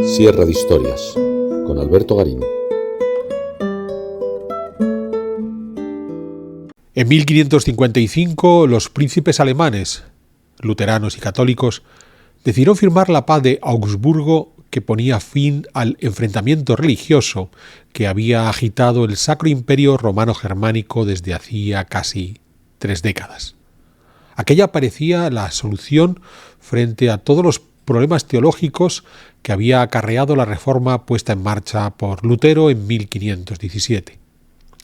Sierra de Historias, con Alberto Garín. En 1555, los príncipes alemanes, luteranos y católicos, decidieron firmar la paz de Augsburgo, que ponía fin al enfrentamiento religioso que había agitado el Sacro Imperio Romano-Germánico desde hacía casi 3 décadas. Aquella parecía la solución frente a todos los problemas teológicos que había acarreado la reforma puesta en marcha por Lutero en 1517.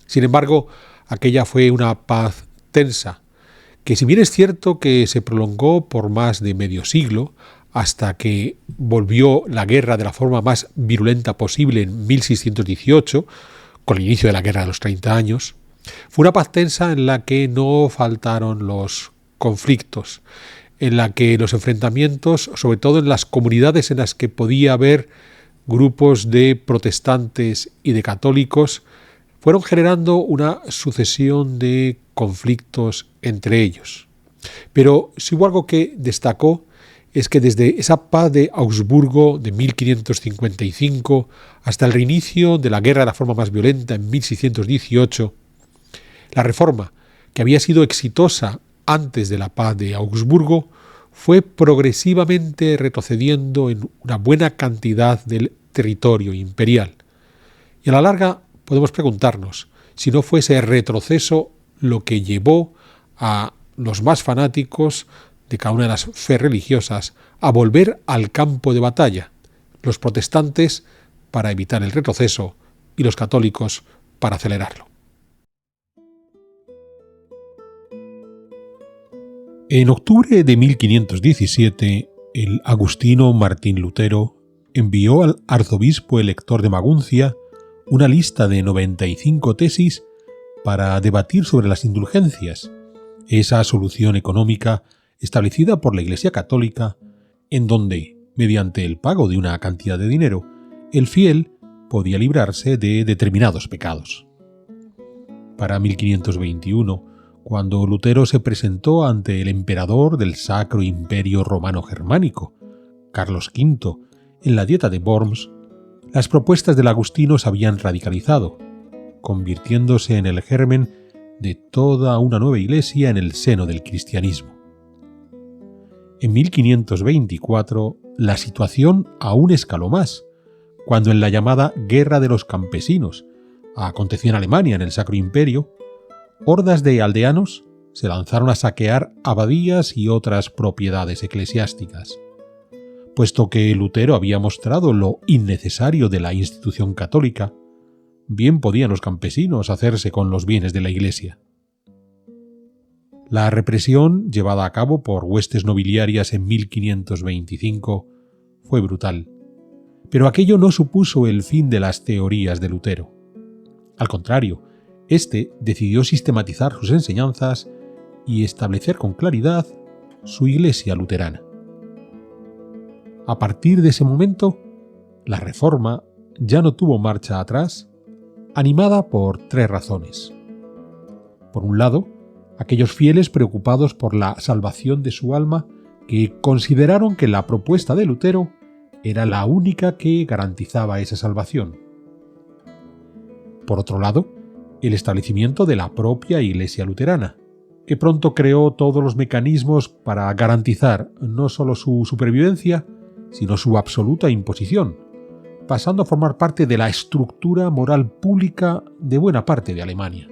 Sin embargo, aquella fue una paz tensa, que si bien es cierto que se prolongó por más de medio siglo, hasta que volvió la guerra de la forma más virulenta posible en 1618, con el inicio de la Guerra de los 30 años, fue una paz tensa en la que no faltaron los conflictos, en la que los enfrentamientos, sobre todo en las comunidades en las que podía haber grupos de protestantes y de católicos, fueron generando una sucesión de conflictos entre ellos. Pero si hubo algo que destacó, es que desde esa paz de Augsburgo de 1555 hasta el reinicio de la guerra de la forma más violenta en 1618, la reforma, que había sido exitosa antes de la paz de Augsburgo, fue progresivamente retrocediendo en una buena cantidad del territorio imperial. Y a la larga podemos preguntarnos si no fue ese retroceso lo que llevó a los más fanáticos de cada una de las fe religiosas a volver al campo de batalla, los protestantes para evitar el retroceso y los católicos para acelerarlo. En octubre de 1517, el agustino Martín Lutero envió al arzobispo elector de Maguncia una lista de 95 tesis para debatir sobre las indulgencias, esa solución económica establecida por la Iglesia Católica, en donde, mediante el pago de una cantidad de dinero, el fiel podía librarse de determinados pecados. Para 1521, cuando Lutero se presentó ante el emperador del Sacro Imperio Romano-Germánico, Carlos V, en la Dieta de Worms, las propuestas del agustino se habían radicalizado, convirtiéndose en el germen de toda una nueva iglesia en el seno del cristianismo. En 1524, la situación aún escaló más, cuando en la llamada Guerra de los Campesinos, acontecía en Alemania, en el Sacro Imperio, hordas de aldeanos se lanzaron a saquear abadías y otras propiedades eclesiásticas. Puesto que Lutero había mostrado lo innecesario de la institución católica, bien podían los campesinos hacerse con los bienes de la Iglesia. La represión llevada a cabo por huestes nobiliarias en 1525 fue brutal, pero aquello no supuso el fin de las teorías de Lutero. Al contrario, éste decidió sistematizar sus enseñanzas y establecer con claridad su iglesia luterana. A partir de ese momento, la reforma ya no tuvo marcha atrás, animada por 3 razones. Por un lado, aquellos fieles preocupados por la salvación de su alma que consideraron que la propuesta de Lutero era la única que garantizaba esa salvación. Por otro lado, el establecimiento de la propia Iglesia luterana, que pronto creó todos los mecanismos para garantizar no solo su supervivencia, sino su absoluta imposición, pasando a formar parte de la estructura moral pública de buena parte de Alemania.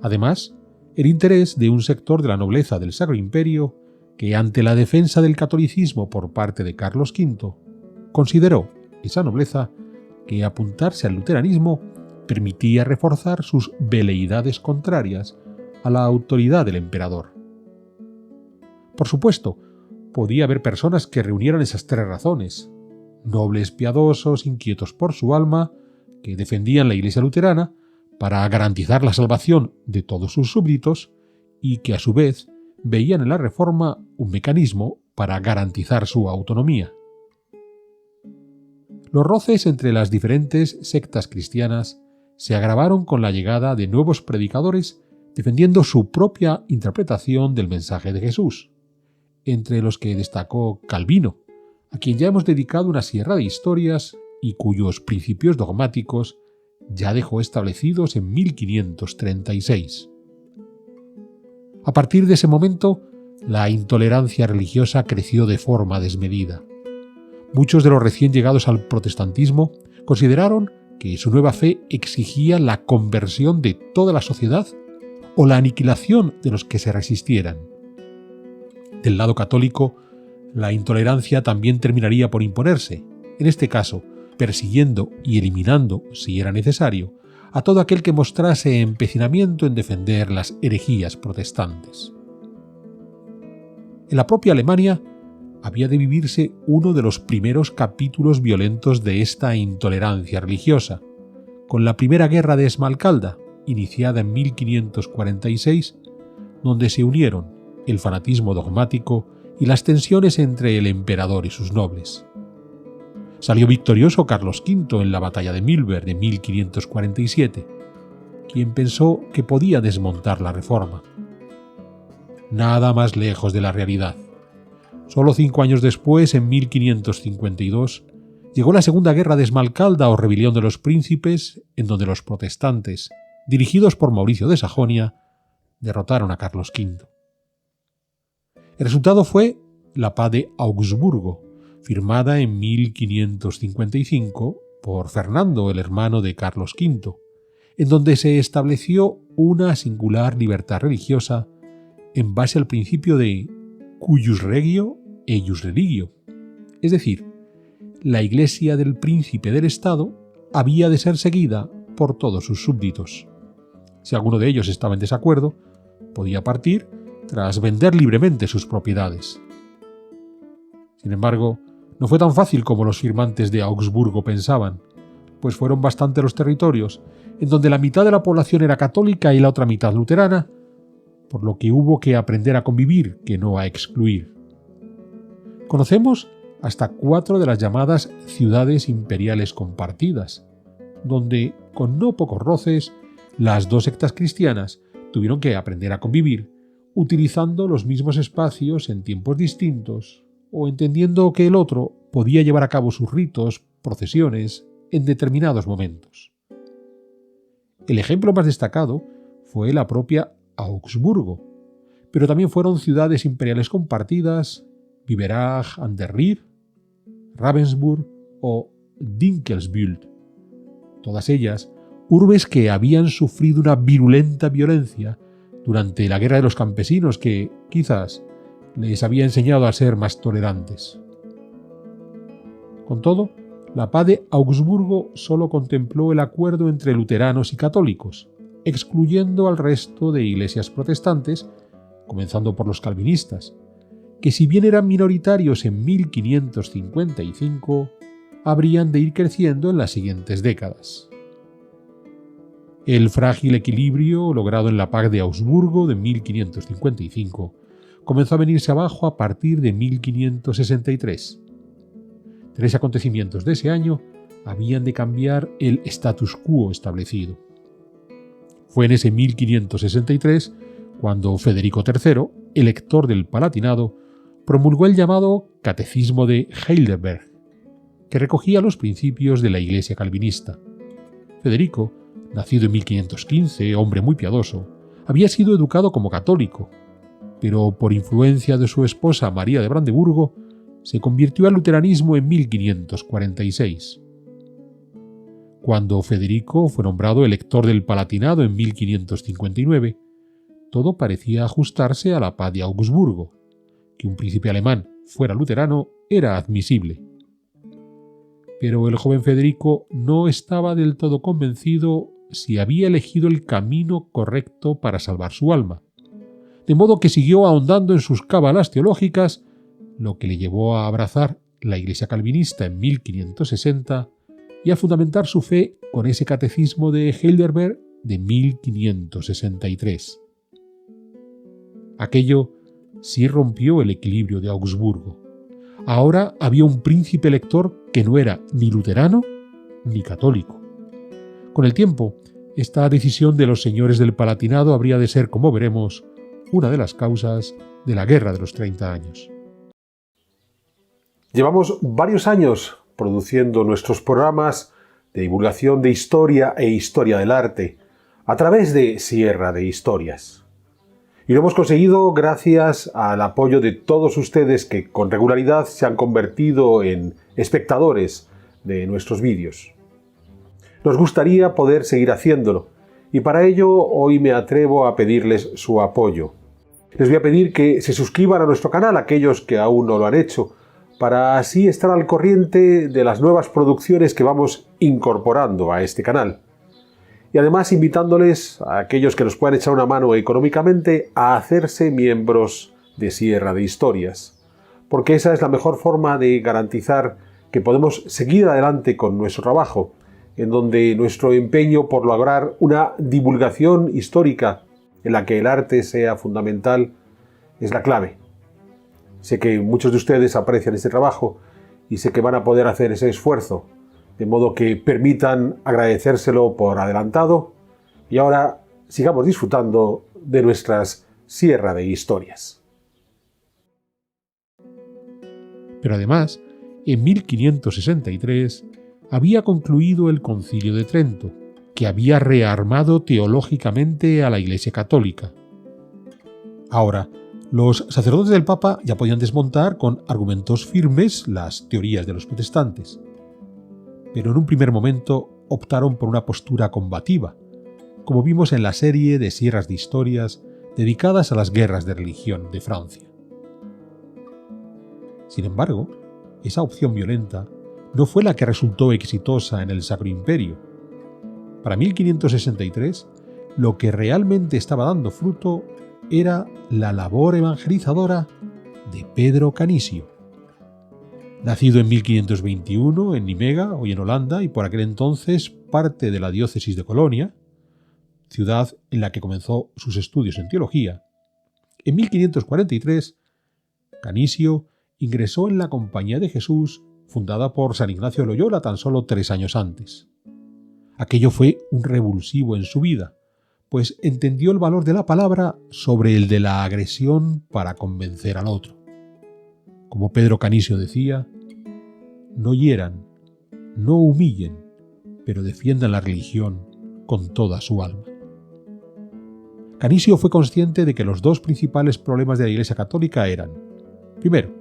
Además, el interés de un sector de la nobleza del Sacro Imperio que, ante la defensa del catolicismo por parte de Carlos V, consideró esa nobleza que apuntarse al luteranismo permitía reforzar sus veleidades contrarias a la autoridad del emperador. Por supuesto, podía haber personas que reunieran esas 3 razones: nobles piadosos, inquietos por su alma, que defendían la Iglesia luterana para garantizar la salvación de todos sus súbditos y que a su vez veían en la reforma un mecanismo para garantizar su autonomía. Los roces entre las diferentes sectas cristianas se agravaron con la llegada de nuevos predicadores defendiendo su propia interpretación del mensaje de Jesús, entre los que destacó Calvino, a quien ya hemos dedicado una sierra de historias y cuyos principios dogmáticos ya dejó establecidos en 1536. A partir de ese momento, la intolerancia religiosa creció de forma desmedida. Muchos de los recién llegados al protestantismo consideraron que su nueva fe exigía la conversión de toda la sociedad o la aniquilación de los que se resistieran. Del lado católico, la intolerancia también terminaría por imponerse, en este caso, persiguiendo y eliminando, si era necesario, a todo aquel que mostrase empecinamiento en defender las herejías protestantes. En la propia Alemania había de vivirse uno de los primeros capítulos violentos de esta intolerancia religiosa, con la Primera Guerra de Esmalcalda, iniciada en 1546, donde se unieron el fanatismo dogmático y las tensiones entre el emperador y sus nobles. Salió victorioso Carlos V en la batalla de Mühlberg de 1547, quien pensó que podía desmontar la reforma. Nada más lejos de la realidad. Solo 5 años después, en 1552, llegó la Segunda Guerra de Esmalcalda o Rebelión de los Príncipes, en donde los protestantes, dirigidos por Mauricio de Sajonia, derrotaron a Carlos V. El resultado fue la Paz de Augsburgo, firmada en 1555 por Fernando, el hermano de Carlos V, en donde se estableció una singular libertad religiosa en base al principio de cuius regio eius religio, es decir, la Iglesia del príncipe del Estado había de ser seguida por todos sus súbditos. Si alguno de ellos estaba en desacuerdo, podía partir tras vender libremente sus propiedades. Sin embargo, no fue tan fácil como los firmantes de Augsburgo pensaban, pues fueron bastante los territorios en donde la mitad de la población era católica y la otra mitad luterana, por lo que hubo que aprender a convivir, que no a excluir. Conocemos hasta 4 de las llamadas ciudades imperiales compartidas, donde, con no pocos roces, las 2 sectas cristianas tuvieron que aprender a convivir, utilizando los mismos espacios en tiempos distintos, o entendiendo que el otro podía llevar a cabo sus ritos, procesiones, en determinados momentos. El ejemplo más destacado fue la propia Augsburgo, pero también fueron ciudades imperiales compartidas, Biberach an der Ruhr, Ravensburg o Dinkelsbühl, todas ellas urbes que habían sufrido una virulenta violencia durante la Guerra de los Campesinos que, quizás, les había enseñado a ser más tolerantes. Con todo, la Paz de Augsburgo solo contempló el acuerdo entre luteranos y católicos, excluyendo al resto de iglesias protestantes, comenzando por los calvinistas, que si bien eran minoritarios en 1555, habrían de ir creciendo en las siguientes décadas. El frágil equilibrio logrado en la Paz de Augsburgo de 1555 comenzó a venirse abajo a partir de 1563. 3 acontecimientos de ese año habían de cambiar el status quo establecido. Fue en ese 1563 cuando Federico III, elector del Palatinado, promulgó el llamado Catecismo de Heidelberg, que recogía los principios de la Iglesia calvinista. Federico, nacido en 1515, hombre muy piadoso, había sido educado como católico, pero por influencia de su esposa María de Brandeburgo, se convirtió al luteranismo en 1546. Cuando Federico fue nombrado elector del Palatinado en 1559, todo parecía ajustarse a la Paz de Augsburgo. Que un príncipe alemán fuera luterano era admisible. Pero el joven Federico no estaba del todo convencido si había elegido el camino correcto para salvar su alma, de modo que siguió ahondando en sus cábalas teológicas, lo que le llevó a abrazar la Iglesia calvinista en 1560 y a fundamentar su fe con ese catecismo de Heidelberg de 1563. Aquello sí rompió el equilibrio de Augsburgo. Ahora había un príncipe elector que no era ni luterano ni católico. Con el tiempo, esta decisión de los señores del Palatinado habría de ser, como veremos, una de las causas de la Guerra de los 30 años. Llevamos varios años produciendo nuestros programas de divulgación de historia e historia del arte a través de Sierra de Historias. Y lo hemos conseguido gracias al apoyo de todos ustedes que con regularidad se han convertido en espectadores de nuestros vídeos. Nos gustaría poder seguir haciéndolo y para ello hoy me atrevo a pedirles su apoyo. Les voy a pedir que se suscriban a nuestro canal aquellos que aún no lo han hecho, para así estar al corriente de las nuevas producciones que vamos incorporando a este canal. Y además invitándoles a aquellos que nos puedan echar una mano económicamente a hacerse miembros de Sierra de Historias, porque esa es la mejor forma de garantizar que podemos seguir adelante con nuestro trabajo, en donde nuestro empeño por lograr una divulgación histórica en la que el arte sea fundamental es la clave. Sé que muchos de ustedes aprecian este trabajo y sé que van a poder hacer ese esfuerzo, de modo que permitan agradecérselo por adelantado y ahora sigamos disfrutando de nuestras Sierra de Historias. Pero además, en 1563 había concluido el Concilio de Trento, que había rearmado teológicamente a la Iglesia Católica. Ahora, los sacerdotes del Papa ya podían desmontar con argumentos firmes las teorías de los protestantes, pero en un primer momento optaron por una postura combativa, como vimos en la serie de Sierras de Historias dedicadas a las guerras de religión de Francia. Sin embargo, esa opción violenta no fue la que resultó exitosa en el Sacro Imperio. Para 1563, lo que realmente estaba dando fruto era la labor evangelizadora de Pedro Canisio. Nacido en 1521 en Nimega, hoy en Holanda, y por aquel entonces parte de la diócesis de Colonia, ciudad en la que comenzó sus estudios en teología, en 1543 Canisio ingresó en la Compañía de Jesús, fundada por San Ignacio de Loyola tan solo 3 años antes. Aquello fue un revulsivo en su vida, pues entendió el valor de la palabra sobre el de la agresión para convencer al otro. Como Pedro Canisio decía, no hieran, no humillen, pero defiendan la religión con toda su alma. Canisio fue consciente de que los dos principales problemas de la Iglesia Católica eran, primero,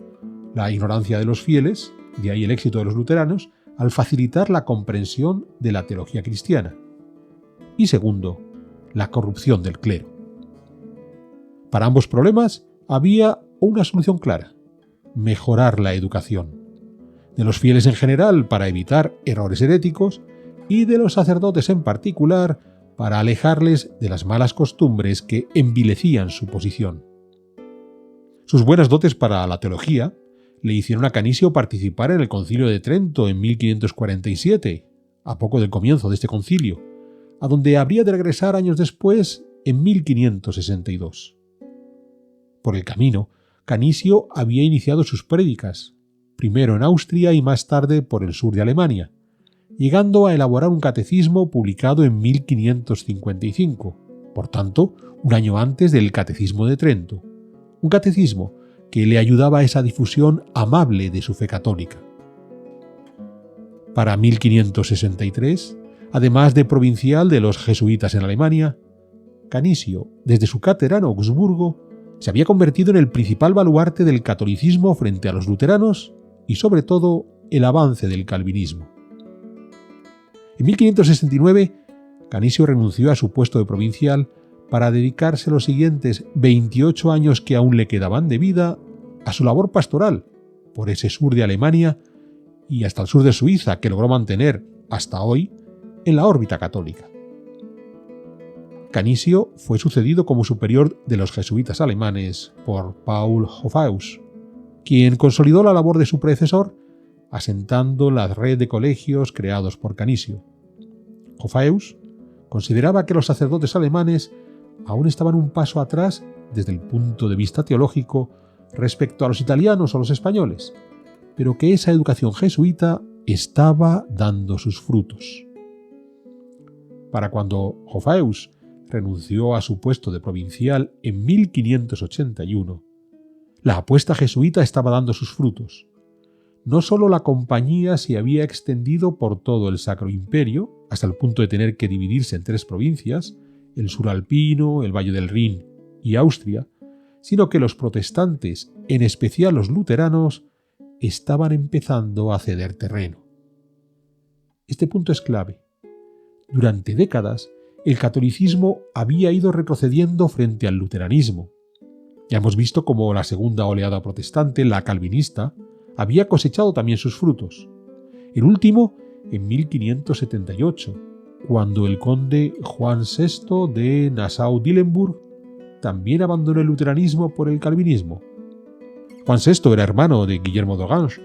la ignorancia de los fieles, de ahí el éxito de los luteranos, al facilitar la comprensión de la teología cristiana, y segundo, la corrupción del clero. Para ambos problemas había una solución clara: mejorar la educación, de los fieles en general para evitar errores heréticos y de los sacerdotes en particular para alejarles de las malas costumbres que envilecían su posición. Sus buenas dotes para la teología le hicieron a Canisio participar en el Concilio de Trento en 1547, a poco del comienzo de este concilio, a donde habría de regresar años después, en 1562. Por el camino, Canisio había iniciado sus prédicas, primero en Austria y más tarde por el sur de Alemania, llegando a elaborar un catecismo publicado en 1555, por tanto, un año antes del Catecismo de Trento, un catecismo que le ayudaba a esa difusión amable de su fe católica. Para 1563, además de provincial de los jesuitas en Alemania, Canisio, desde su cátedra en Augsburgo, se había convertido en el principal baluarte del catolicismo frente a los luteranos y, sobre todo, el avance del calvinismo. En 1569, Canisio renunció a su puesto de provincial para dedicarse los siguientes 28 años que aún le quedaban de vida a su labor pastoral por ese sur de Alemania y hasta el sur de Suiza, que logró mantener, hasta hoy, en la órbita católica. Canisio fue sucedido como superior de los jesuitas alemanes por Paul Hoffaeus, quien consolidó la labor de su predecesor asentando la red de colegios creados por Canisio. Hoffaeus consideraba que los sacerdotes alemanes aún estaban un paso atrás desde el punto de vista teológico respecto a los italianos o los españoles, pero que esa educación jesuita estaba dando sus frutos. Para cuando Hoffaeus renunció a su puesto de provincial en 1581, la apuesta jesuita estaba dando sus frutos. no solo la compañía se había extendido por todo el Sacro Imperio, hasta el punto de tener que dividirse en 3 provincias, el sur alpino, el Valle del Rin y Austria, sino que los protestantes, en especial los luteranos, estaban empezando a ceder terreno. Este punto es clave. Durante décadas, el catolicismo había ido retrocediendo frente al luteranismo. Ya hemos visto cómo la segunda oleada protestante, la calvinista, había cosechado también sus frutos. El último en 1578, cuando el conde Juan VI de Nassau-Dillenburg también abandonó el luteranismo por el calvinismo. Juan VI era hermano de Guillermo d'Orange,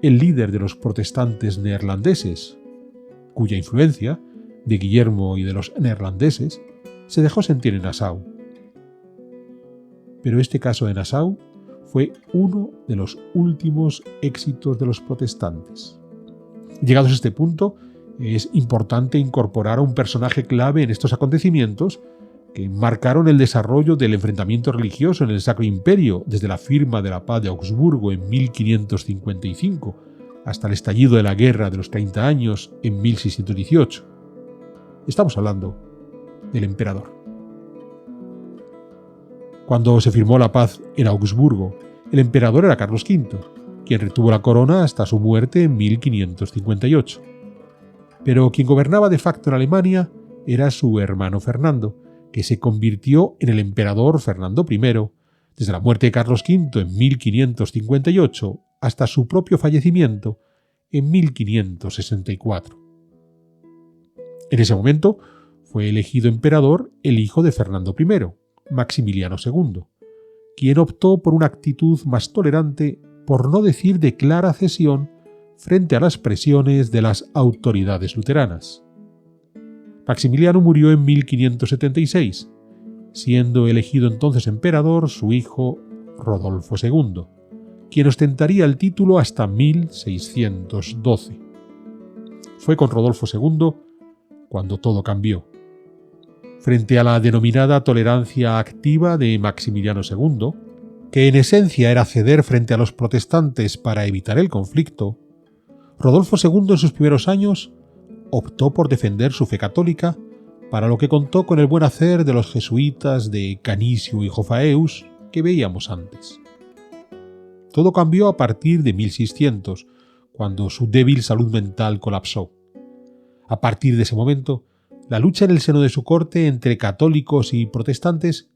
el líder de los protestantes neerlandeses, cuya influencia, de Guillermo y de los neerlandeses, se dejó sentir en Nassau. Pero este caso de Nassau fue uno de los últimos éxitos de los protestantes. Llegados a este punto, es importante incorporar a un personaje clave en estos acontecimientos que marcaron el desarrollo del enfrentamiento religioso en el Sacro Imperio desde la firma de la Paz de Augsburgo en 1555 hasta el estallido de la Guerra de los 30 años en 1618. Estamos hablando del emperador. Cuando se firmó la paz en Augsburgo, el emperador era Carlos V, quien retuvo la corona hasta su muerte en 1558. Pero quien gobernaba de facto en Alemania era su hermano Fernando, que se convirtió en el emperador Fernando I desde la muerte de Carlos V en 1558 hasta su propio fallecimiento en 1564. En ese momento fue elegido emperador el hijo de Fernando I, Maximiliano II, quien optó por una actitud más tolerante, por no decir de clara cesión, frente a las presiones de las autoridades luteranas. Maximiliano murió en 1576, siendo elegido entonces emperador su hijo Rodolfo II, quien ostentaría el título hasta 1612. Fue con Rodolfo II cuando todo cambió. Frente a la denominada tolerancia activa de Maximiliano II, que en esencia era ceder frente a los protestantes para evitar el conflicto, Rodolfo II en sus primeros años optó por defender su fe católica, para lo que contó con el buen hacer de los jesuitas de Canicio y Jofaeus que veíamos antes. Todo cambió a partir de 1600, cuando su débil salud mental colapsó. A partir de ese momento, la lucha en el seno de su corte entre católicos y protestantes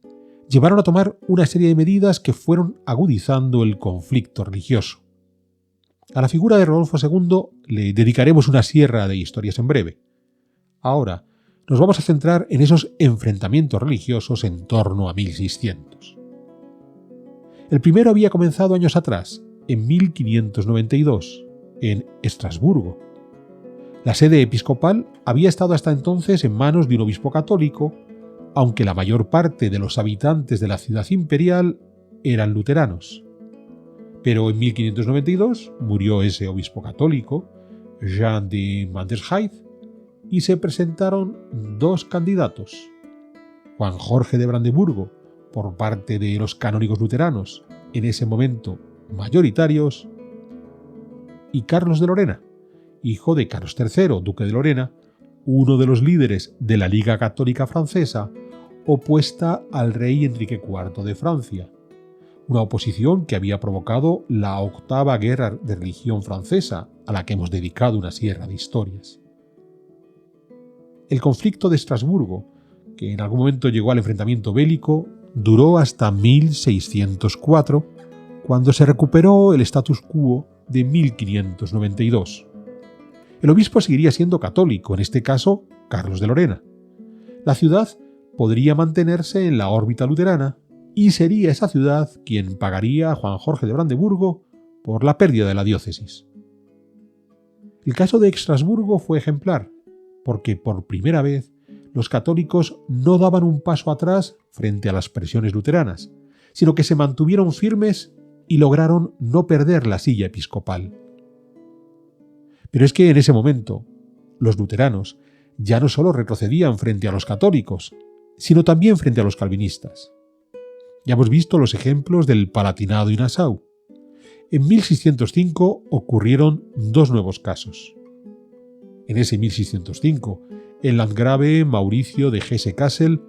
llevaron a tomar una serie de medidas que fueron agudizando el conflicto religioso. A la figura de Rodolfo II le dedicaremos una sierra de historias en breve. Ahora nos vamos a centrar en esos enfrentamientos religiosos en torno a 1600. El primero había comenzado años atrás, en 1592, en Estrasburgo. La sede episcopal había estado hasta entonces en manos de un obispo católico, aunque la mayor parte de los habitantes de la ciudad imperial eran luteranos. Pero en 1592 murió ese obispo católico, Jean de Mandersheim, y se presentaron 2 candidatos, Juan Jorge de Brandeburgo, por parte de los canónigos luteranos, en ese momento mayoritarios, y Carlos de Lorena, hijo de Carlos III, duque de Lorena, uno de los líderes de la Liga Católica Francesa, opuesta al rey Enrique IV de Francia, una oposición que había provocado la 8ª Guerra de Religión francesa, a la que hemos dedicado una sierra de historias. El conflicto de Estrasburgo, que en algún momento llegó al enfrentamiento bélico, duró hasta 1604, cuando se recuperó el status quo de 1592. El obispo seguiría siendo católico, en este caso Carlos de Lorena. La ciudad podría mantenerse en la órbita luterana, y sería esa ciudad quien pagaría a Juan Jorge de Brandeburgo por la pérdida de la diócesis. El caso de Estrasburgo fue ejemplar, porque por primera vez los católicos no daban un paso atrás frente a las presiones luteranas, sino que se mantuvieron firmes y lograron no perder la silla episcopal. Pero es que en ese momento, los luteranos ya no solo retrocedían frente a los católicos, sino también frente a los calvinistas. Ya hemos visto los ejemplos del Palatinado y Nassau. En 1605 ocurrieron dos nuevos casos. En ese 1605, el landgrave Mauricio de Hesse-Kassel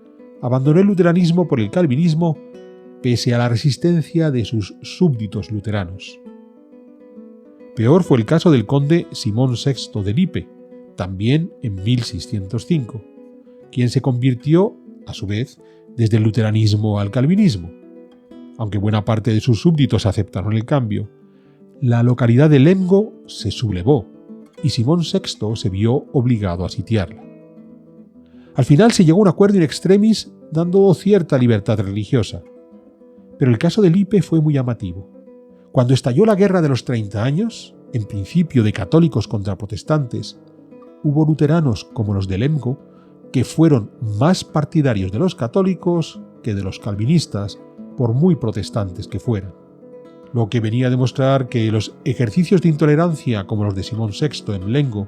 abandonó el luteranismo por el calvinismo pese a la resistencia de sus súbditos luteranos. Peor fue el caso del conde Simón VI de Lippe, también en 1605, quien se convirtió, a su vez, desde el luteranismo al calvinismo. Aunque buena parte de sus súbditos aceptaron el cambio, la localidad de Lemgo se sublevó y Simón VI se vio obligado a sitiarla. Al final se llegó a un acuerdo in extremis dando cierta libertad religiosa, pero el caso de Lippe fue muy llamativo. Cuando estalló la Guerra de los 30 años, en principio de católicos contra protestantes, hubo luteranos como los de Lemgo que fueron más partidarios de los católicos que de los calvinistas, por muy protestantes que fueran, lo que venía a demostrar que los ejercicios de intolerancia como los de Simón VI en Lemgo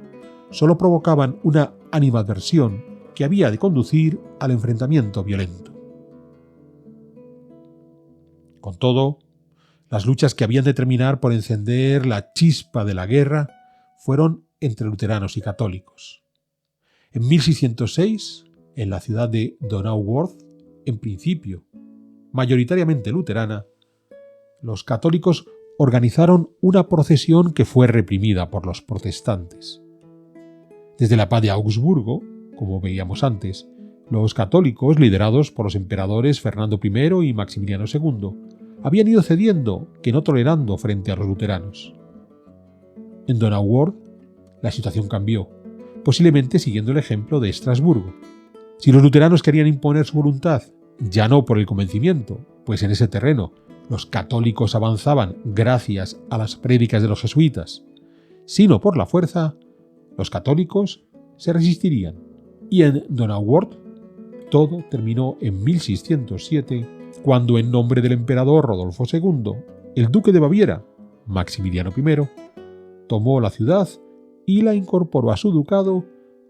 solo provocaban una animadversión que había de conducir al enfrentamiento violento. Con todo, las luchas que habían de terminar por encender la chispa de la guerra fueron entre luteranos y católicos. En 1606, en la ciudad de Donauwörth, en principio mayoritariamente luterana, los católicos organizaron una procesión que fue reprimida por los protestantes. Desde la paz de Augsburgo, como veíamos antes, los católicos, liderados por los emperadores Fernando I y Maximiliano II, habían ido cediendo, que no tolerando frente a los luteranos. En Donauwörth, la situación cambió, posiblemente siguiendo el ejemplo de Estrasburgo. Si los luteranos querían imponer su voluntad, ya no por el convencimiento, pues en ese terreno los católicos avanzaban gracias a las prédicas de los jesuitas, sino por la fuerza, los católicos se resistirían, y en Donauwörth todo terminó en 1607, cuando en nombre del emperador Rodolfo II, el duque de Baviera, Maximiliano I, tomó la ciudad y la incorporó a su ducado,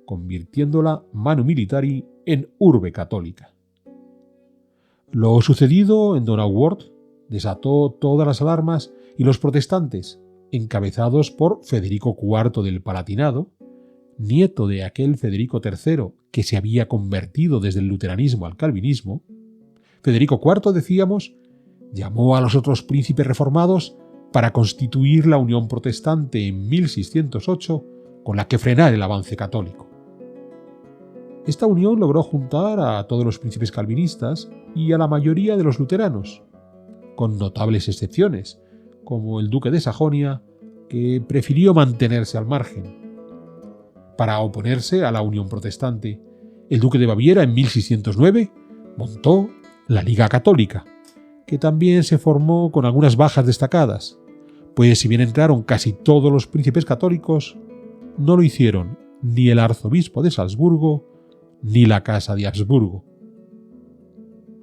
convirtiéndola manu militari en urbe católica. Lo sucedido en Donauwörth desató todas las alarmas y los protestantes, encabezados por Federico IV del Palatinado, nieto de aquel Federico III que se había convertido desde el luteranismo al calvinismo, Federico IV, decíamos, llamó a los otros príncipes reformados para constituir la Unión Protestante en 1608 con la que frenar el avance católico. Esta unión logró juntar a todos los príncipes calvinistas y a la mayoría de los luteranos, con notables excepciones, como el duque de Sajonia, que prefirió mantenerse al margen. Para oponerse a la Unión Protestante, el duque de Baviera en 1609 montó la Liga Católica, que también se formó con algunas bajas destacadas, pues si bien entraron casi todos los príncipes católicos, no lo hicieron ni el arzobispo de Salzburgo ni la Casa de Habsburgo.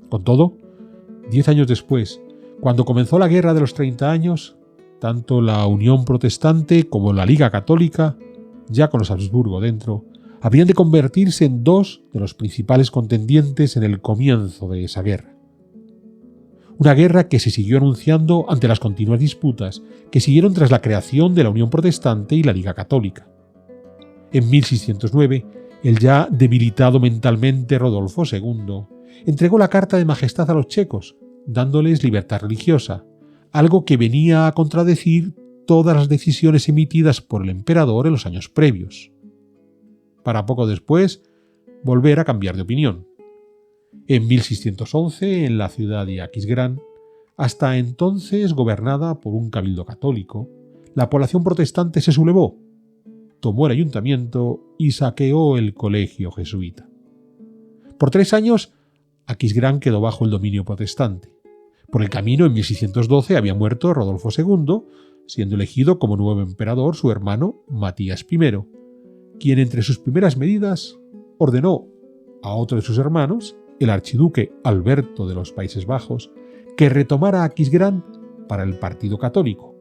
Con todo, 10 años después, cuando comenzó la Guerra de los 30 años, tanto la Unión Protestante como la Liga Católica, ya con los Habsburgo dentro, habrían de convertirse en dos de los principales contendientes en el comienzo de esa guerra. Una guerra que se siguió anunciando ante las continuas disputas que siguieron tras la creación de la Unión Protestante y la Liga Católica. En 1609, el ya debilitado mentalmente Rodolfo II entregó la Carta de Majestad a los checos, dándoles libertad religiosa, algo que venía a contradecir todas las decisiones emitidas por el emperador en los años previos, para poco después volver a cambiar de opinión. En 1611, en la ciudad de Aquisgrán, hasta entonces gobernada por un cabildo católico, la población protestante se sublevó, tomó el ayuntamiento y saqueó el colegio jesuita. Por 3 años, Aquisgrán quedó bajo el dominio protestante. Por el camino, en 1612, había muerto Rodolfo II, siendo elegido como nuevo emperador su hermano Matías I, quien entre sus primeras medidas ordenó a otro de sus hermanos, el archiduque Alberto de los Países Bajos, que retomara Aquisgrán para el partido católico,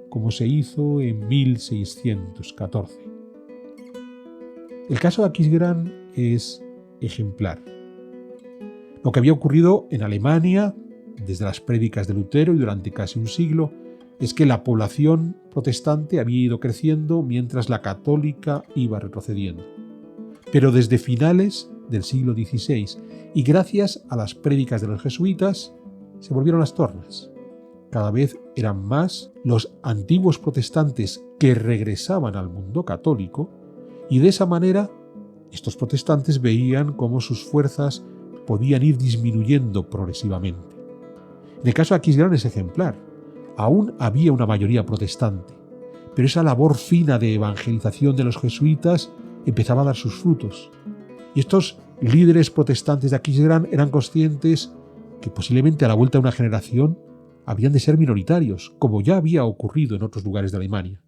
como se hizo en 1614. El caso de Aquisgrán es ejemplar. Lo que había ocurrido en Alemania desde las prédicas de Lutero y durante casi un siglo es que la población protestante había ido creciendo mientras la católica iba retrocediendo. Pero desde finales del siglo XVI y gracias a las prédicas de los jesuitas, se volvieron las tornas. Cada vez eran más los antiguos protestantes que regresaban al mundo católico y de esa manera estos protestantes veían cómo sus fuerzas podían ir disminuyendo progresivamente. En el caso de Aquisgrán es ejemplar. Aún había una mayoría protestante, pero esa labor fina de evangelización de los jesuitas empezaba a dar sus frutos. Y estos líderes protestantes de Aquisgrán eran conscientes que posiblemente a la vuelta de una generación habían de ser minoritarios, como ya había ocurrido en otros lugares de Alemania.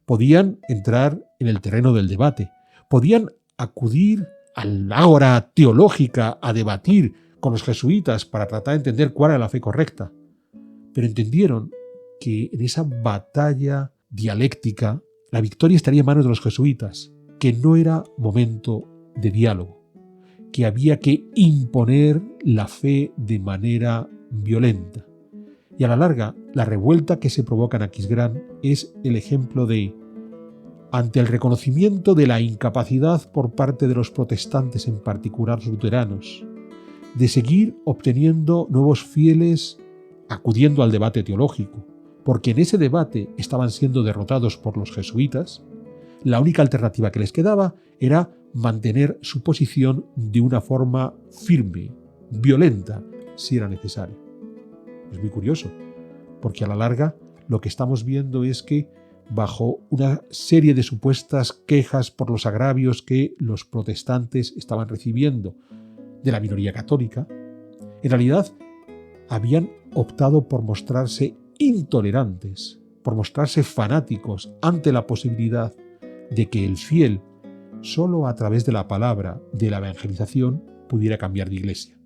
Podían entrar en el terreno del debate, podían acudir al ágora teológica a debatir con los jesuitas para tratar de entender cuál era la fe correcta, pero entendieron que en esa batalla dialéctica la victoria estaría en manos de los jesuitas, que no era momento de diálogo, que había que imponer la fe de manera violenta. Y a la larga, la revuelta que se provoca en Aquisgrán es el ejemplo de, ante el reconocimiento de la incapacidad por parte de los protestantes, en particular los luteranos, de seguir obteniendo nuevos fieles acudiendo al debate teológico, porque en ese debate estaban siendo derrotados por los jesuitas, la única alternativa que les quedaba era mantener su posición de una forma firme, violenta, si era necesario. Es muy curioso, porque a la larga lo que estamos viendo es que bajo una serie de supuestas quejas por los agravios que los protestantes estaban recibiendo de la minoría católica, en realidad habían optado por mostrarse intolerantes, por mostrarse fanáticos ante la posibilidad de que el fiel, solo a través de la palabra de la evangelización, pudiera cambiar de iglesia.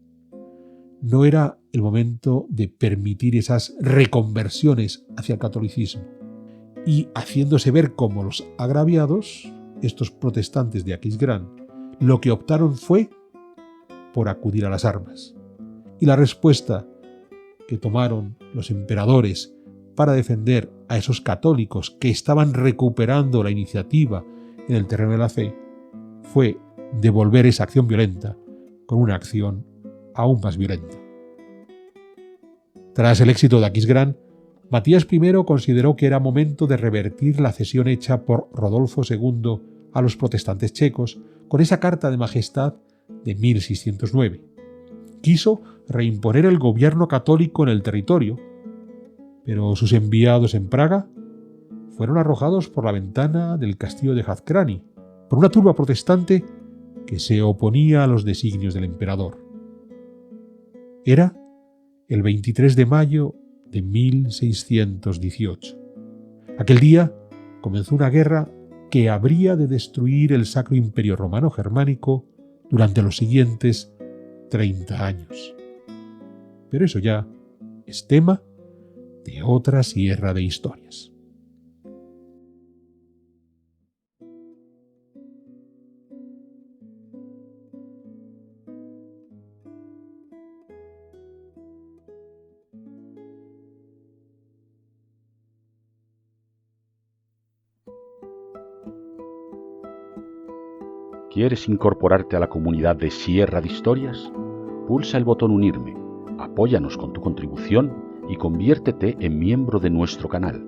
No era el momento de permitir esas reconversiones hacia el catolicismo. Y haciéndose ver como los agraviados, estos protestantes de Aquisgrán lo que optaron fue por acudir a las armas. Y la respuesta que tomaron los emperadores para defender a esos católicos que estaban recuperando la iniciativa en el terreno de la fe fue devolver esa acción violenta con una acción aún más violenta. Tras el éxito de Aquisgrán, Matías I consideró que era momento de revertir la cesión hecha por Rodolfo II a los protestantes checos con esa Carta de Majestad de 1609. Quiso reimponer el gobierno católico en el territorio, pero sus enviados en Praga fueron arrojados por la ventana del castillo de Hrádky por una turba protestante que se oponía a los designios del emperador. Era el 23 de mayo de 1618. Aquel día comenzó una guerra que habría de destruir el Sacro Imperio Romano Germánico durante los siguientes 30 años. Pero eso ya es tema de otra sierra de historias. ¿Quieres incorporarte a la comunidad de Sierra de Historias? Pulsa el botón Unirme, apóyanos con tu contribución y conviértete en miembro de nuestro canal.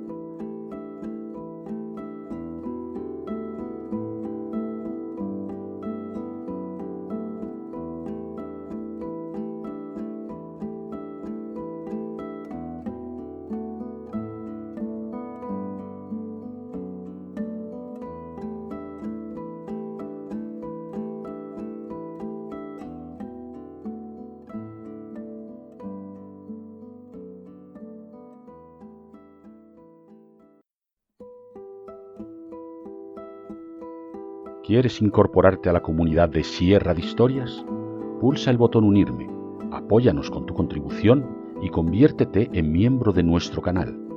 ¿Quieres incorporarte a la comunidad de Sierra de Historias? Pulsa el botón Unirme, apóyanos con tu contribución y conviértete en miembro de nuestro canal.